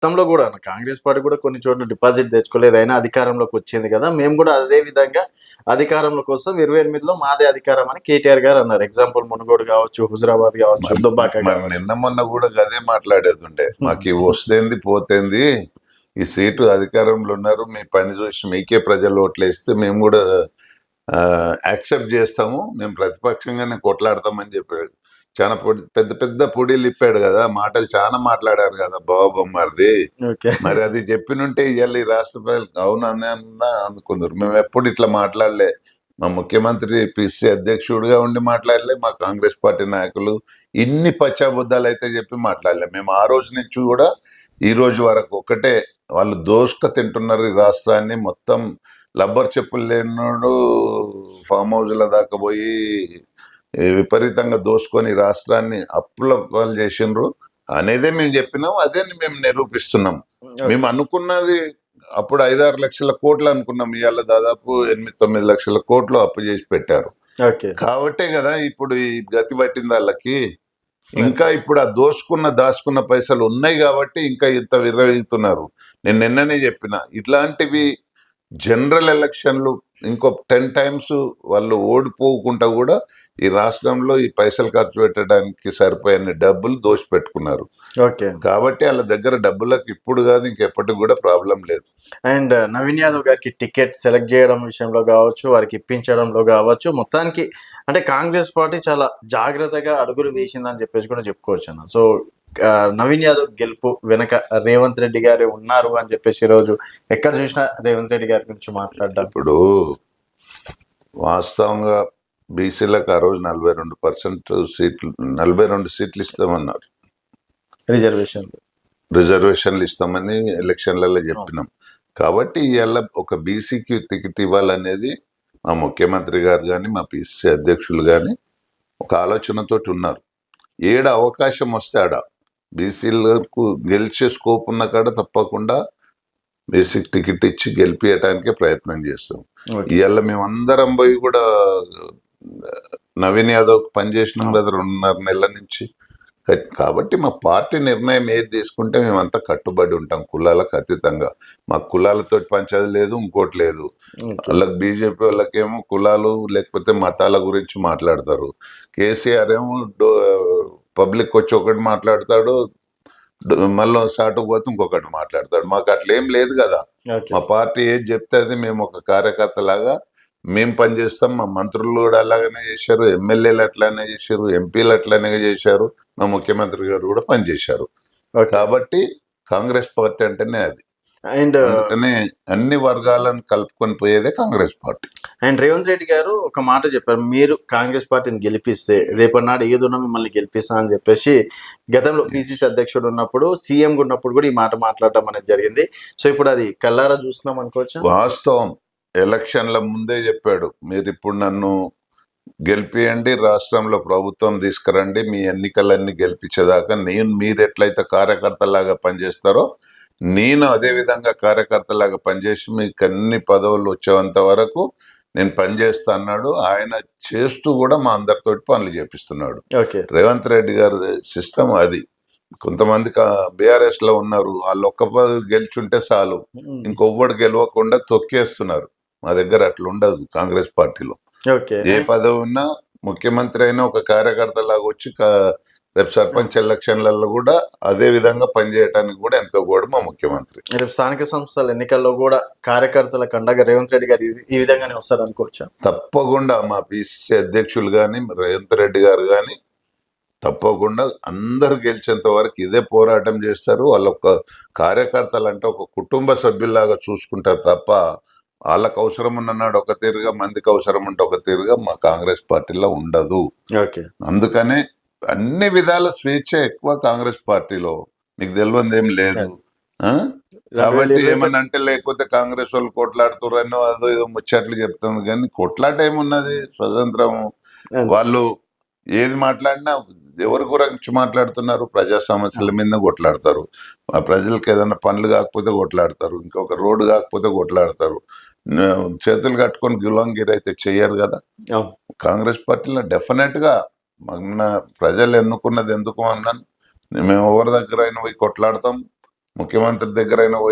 గతంలో కూడా కాంగ్రెస్ పార్టీ కూడా కొన్ని చోట్ల డిపాజిట్ తెచ్చుకోలేదు. అయినా అధికారంలోకి వచ్చింది కదా! మేము కూడా అదే విధంగా అధికారంలోకి వస్తాం. 28లో మాదే అధికారం అని కేటీఆర్ గారు అన్నారు. ఎగ్జాంపుల్ మునుగోడు కావచ్చు, హుజురాబాద్ కావచ్చు, దుబ్బాక మరి కావచ్చు. నిన్న మొన్న కూడా గదే మాట్లాడేదుండే. మాకు ఇవి వస్తేంది పోతేంది, ఈ సీటు అధికారంలో ఉన్నారు, మీ పని చూసి మీకే ప్రజలు ఓట్లేస్తే మేము కూడా యాక్సెప్ట్ చేస్తాము, మేము ప్రతిపక్షంగానే కొట్లాడతామని చెప్పాడు. చాలా పెద్ద పెద్ద పొడిలు ఇప్పాడు కదా, మాటలు చాలా మాట్లాడారు కదా బాబు బొమ్మారిది. ఓకే. మరి అది చెప్పినుంటే ఇవాళ ఈ రాష్ట్ర ప్రజలు అవునని అందుకుందరు. మేము ఎప్పుడు ఇట్లా మాట్లాడలే. మా ముఖ్యమంత్రి పిసి అధ్యక్షుడిగా ఉండి మాట్లాడలే, మా కాంగ్రెస్ పార్టీ నాయకులు ఇన్ని పచ్చాబుద్ధాలు అయితే చెప్పి మాట్లాడలే. మేము ఆ రోజు నుంచి కూడా ఈ రోజు వరకు ఒకటే, వాళ్ళు దోసుక తింటున్నారు ఈ రాష్ట్రాన్ని మొత్తం. లబ్బర్ చెప్పులు లేనోడు ఫామ్ హౌస్ల దాకా పోయి విపరీతంగా దోసుకొని రాష్ట్రాన్ని అప్పుల పాలు చేసిండ్రు అనేదే మేము చెప్పినాం, అదే మేము నిరూపిస్తున్నాం. మేము అనుకున్నది అప్పుడు 5-6 లక్షల కోట్లు అనుకున్నాం, ఇవాళ దాదాపు 8-9 లక్షల కోట్లు అప్పు చేసి పెట్టారు. కాబట్టే కదా ఇప్పుడు ఈ గతి పట్టింది వాళ్ళకి. ఇంకా ఇప్పుడు ఆ దాచుకున్న పైసలు ఉన్నాయి కాబట్టి ఇంకా ఇంత విర్రవీగుతున్నారు. నేను నిన్ననే చెప్పిన, ఇట్లాంటివి జనరల్ ఎలక్షన్లు ఇంకో 10 టైమ్స్ వాళ్ళు ఓడిపోకుండా కూడా ఈ రాష్ట్రంలో ఈ పైసలు ఖర్చు పెట్టడానికి సరిపోయే డబ్బులు దోచిపెట్టుకున్నారు. కాబట్టి వాళ్ళ దగ్గర డబ్బులకు ఇప్పుడు కాదు ఇంకెప్పటికి కూడా ప్రాబ్లం లేదు. అండ్ నవీన్ యాదవ్ గారికి టికెట్ సెలెక్ట్ చేయడం విషయంలో కావచ్చు, వారికి ఇప్పించడంలో కావచ్చు, మొత్తానికి అంటే కాంగ్రెస్ పార్టీ చాలా జాగ్రత్తగా అడుగులు వేసిందని చెప్పేసి కూడా చెప్పుకోవచ్చు అన్న. సో నవీన్ యాదవ్ గెలుపు వెనక రేవంత్ రెడ్డి గారే ఉన్నారు అని చెప్పేసి ఈరోజు ఎక్కడ చూసినా రేవంత్ రెడ్డి గారి గురించి మాట్లాడడం. ఇప్పుడు వాస్తవంగా బీసీలకు ఆ రోజు 42% సీట్లు, 42 సీట్లు ఇస్తామన్నారు, రిజర్వేషన్లు ఇస్తామని ఎలక్షన్లలో చెప్పినాం. కాబట్టి ఇవాళ ఒక బీసీకి టికెట్ ఇవ్వాలనేది మా ముఖ్యమంత్రి గారు కానీ మా పిసిసి అధ్యక్షులు కానీ ఒక ఆలోచనతోటి ఉన్నారు. ఏడ అవకాశం వస్తే ఆడ బీసీలకు గెలిచే స్కోప్ ఉన్న కాడ తప్పకుండా బేసిక్ టికెట్ ఇచ్చి గెలిపించడానికే ప్రయత్నం చేస్తాం. ఇవాళ మేము అందరం పోయి కూడా నవీన్ యాదవ్ పనిచేసినాం కదా 2.5 నెలల నుంచి. కాబట్టి మా పార్టీ నిర్ణయం ఏది తీసుకుంటే మేమంతా కట్టుబడి ఉంటాం, కులాలకు అతీతంగా. మాకు కులాలతో పంచాది లేదు, ఇంకోటి లేదు. వాళ్ళకి బీజేపీ వాళ్ళకేమో కులాలు లేకపోతే మతాల గురించి మాట్లాడతారు. కేసీఆర్ ఏమో పబ్లిక్ వచ్చి ఒకటి మాట్లాడతాడు, మళ్ళీ సాటుకు పోతే ఇంకొకటి మాట్లాడతాడు. మాకు అట్లా ఏం లేదు కదా. మా పార్టీ ఏది చెప్తే అది మేము ఒక కార్యకర్త లాగా మేము పనిచేస్తాం. మా మంత్రులు కూడా అలాగనే చేశారు, ఎమ్మెల్యేలు అట్లానే చేశారు, ఎంపీలు అట్లానే చేశారు, మా ముఖ్యమంత్రి గారు కూడా పనిచేశారు. కాబట్టి కాంగ్రెస్ పార్టీ అంటేనే అది. అండ్ అందుకనే అన్ని వర్గాలను కలుపుకొని పోయేదే కాంగ్రెస్ పార్టీ. అండ్ రేవంత్ రెడ్డి గారు ఒక మాట చెప్పారు, మీరు కాంగ్రెస్ పార్టీని గెలిపిస్తే రేపటి ఏదున్నా మిమ్మల్ని గెలిపిస్తా అని చెప్పేసి గతంలో పిసిసి అధ్యక్షుడు ఉన్నప్పుడు, సీఎం ఉన్నప్పుడు కూడా ఈ మాట మాట్లాడటం అనేది జరిగింది. సో ఇప్పుడు అది కల్లారా చూస్తున్నాం అనుకోవచ్చు. వాస్తవం, ఎలక్షన్ల ముందే చెప్పాడు, మీరు ఇప్పుడు నన్ను గెలిపియండి, రాష్ట్రంలో ప్రభుత్వం తీసుకురండి, మీ ఎన్నికలన్నీ గెలిపించేదాకా మీరు ఎట్లయితే కార్యకర్తలాగా పనిచేస్తారో నేను అదే విధంగా కార్యకర్తలాగా పనిచేసి మీకు అన్ని పదవులు వచ్చేంత వరకు నేను పనిచేస్తా అన్నాడు. ఆయన చేస్తూ కూడా మా అందరితోటి పనులు చేపిస్తున్నాడు. రేవంత్ రెడ్డి గారు సిస్టమ్ అది. కొంతమంది బీఆర్ఎస్ లో ఉన్నారు, వాళ్ళు ఒక్క పదవి గెలిచుంటే చాలు, ఇంకొవ్వడు గెలవకుండా తొక్కేస్తున్నారు. మా దగ్గర అట్లా ఉండదు కాంగ్రెస్ పార్టీలో. ఏ పదవి ఉన్నా ముఖ్యమంత్రి అయినా ఒక కార్యకర్త లాగా వచ్చి రేపు సర్పంచ్ ఎలక్షన్లలో కూడా అదే విధంగా పనిచేయడానికి కూడా వెనుకపోవడం మా ముఖ్యమంత్రి. రేపు స్థానిక సంస్థల ఎన్నికల్లో కూడా కార్యకర్తల కండగా రేవంత్ రెడ్డి గారు ఈ విధంగానే వస్తారు అనుకోవచ్చా? తప్పకుండా మా పిసిసి అధ్యక్షులు కానీ రేవంత్ రెడ్డి గారు కానీ తప్పకుండా అందరు గెలిచేంత వరకు ఇదే పోరాటం చేస్తారు. వాళ్ళ ఒక కార్యకర్తలు అంటే ఒక కుటుంబ సభ్యుల్లాగా చూసుకుంటారు తప్ప వాళ్ళకు అవసరం ఉన్ననాడు ఒక తీరుగా, మందికి అవసరం ఉంటే ఒక తీరుగా మా కాంగ్రెస్ పార్టీలో ఉండదు. అందుకనే అన్ని విధాల స్వేచ్ఛ ఎక్కువ కాంగ్రెస్ పార్టీలో, మీకు తెలియదు ఏం లేదు. కాబట్టి ఏమనంటే లేకపోతే కాంగ్రెస్ వాళ్ళు కొట్లాడుతురనో అదో ఏదో ముచ్చట్లు చెప్తుంది, కానీ కొట్లాట ఏమున్నది, స్వతంత్రం. వాళ్ళు ఏది మాట్లాడినా ఎవరి గురించి మాట్లాడుతున్నారు, ప్రజా సమస్యల మీద కొట్లాడతారు. ప్రజలకు ఏదైనా పనులు కాకపోతే కొట్లాడతారు, ఇంకొక రోడ్డు కాకపోతే కొట్లాడతారు. చేతులు కట్టుకొని గులాంగిరి అయితే చెయ్యరు కదా. కాంగ్రెస్ పార్టీలో డెఫినెట్ గా మన ప్రజలు ఎన్నుకున్నది ఎందుకు అన్నాను, మేము ఎవరి దగ్గర అయినా పోయి కొట్లాడతాం, ముఖ్యమంత్రి దగ్గర అయినా